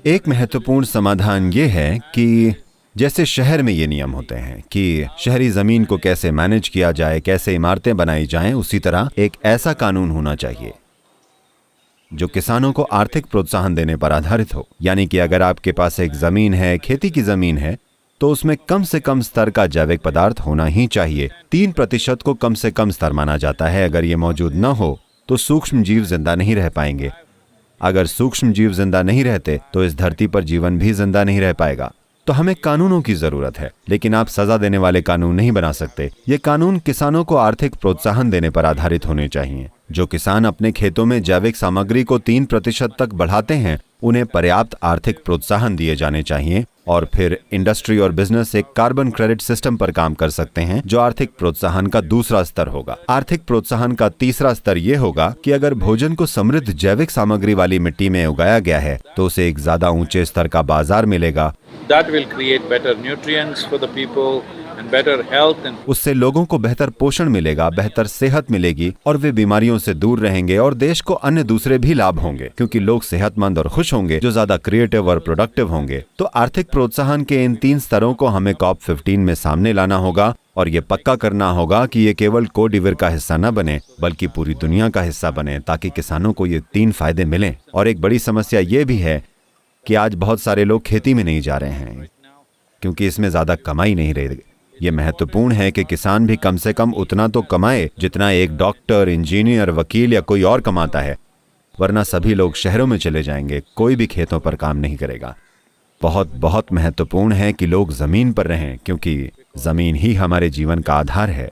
एक महत्वपूर्ण समाधान ये है कि जैसे शहर में ये नियम होते हैं कि शहरी जमीन को कैसे मैनेज किया जाए, कैसे इमारतें बनाई जाएं, उसी तरह एक ऐसा कानून होना चाहिए जो किसानों को आर्थिक प्रोत्साहन देने पर आधारित हो। यानी कि अगर आपके पास एक जमीन है, खेती की जमीन है, तो उसमें कम से कम स्तर का जैविक पदार्थ होना ही चाहिए। 3% को कम से कम स्तर माना जाता है। अगर ये मौजूद न हो तो सूक्ष्म जीव जिंदा नहीं रह पाएंगे। अगर सूक्ष्म जीव जिंदा नहीं रहते तो इस धरती पर जीवन भी जिंदा नहीं रह पाएगा। तो हमें कानूनों की जरूरत है, लेकिन आप सजा देने वाले कानून नहीं बना सकते। ये कानून किसानों को आर्थिक प्रोत्साहन देने पर आधारित होने चाहिए। जो किसान अपने खेतों में जैविक सामग्री को 3% तक बढ़ाते हैं, उन्हें पर्याप्त आर्थिक प्रोत्साहन दिए जाने चाहिए। और फिर इंडस्ट्री और बिजनेस एक कार्बन क्रेडिट सिस्टम पर काम कर सकते हैं, जो आर्थिक प्रोत्साहन का दूसरा स्तर होगा। आर्थिक प्रोत्साहन का तीसरा स्तर यह होगा कि अगर भोजन को समृद्ध जैविक सामग्री वाली मिट्टी में उगाया गया है तो उसे एक ज्यादा ऊंचे स्तर का बाजार मिलेगा। That will create better nutrients for the people and better health and उससे लोगों को बेहतर पोषण मिलेगा, बेहतर सेहत मिलेगी और वे बीमारियों से दूर रहेंगे। और देश को अन्य दूसरे भी लाभ होंगे, क्योंकि लोग सेहतमंद और खुश होंगे, जो ज्यादा क्रिएटिव और प्रोडक्टिव होंगे। तो आर्थिक प्रोत्साहन के इन 3 स्तरों को हमें COP15 में सामने लाना होगा और ये पक्का करना होगा कि ये केवल कोडिवर का हिस्सा न बने, बल्कि पूरी दुनिया का हिस्सा बने, ताकि किसानों को ये 3 फायदे मिलें। और एक बड़ी समस्या ये भी है कि आज बहुत सारे लोग खेती में नहीं जा रहे हैं, क्योंकि इसमें ज्यादा कमाई नहीं रही। ये महत्वपूर्ण है कि किसान भी कम से कम उतना तो कमाए जितना एक डॉक्टर, इंजीनियर, वकील या कोई और कमाता है, वरना सभी लोग शहरों में चले जाएंगे, कोई भी खेतों पर काम नहीं करेगा। बहुत बहुत महत्वपूर्ण है कि लोग जमीन पर रहें, क्योंकि जमीन ही हमारे जीवन का आधार है।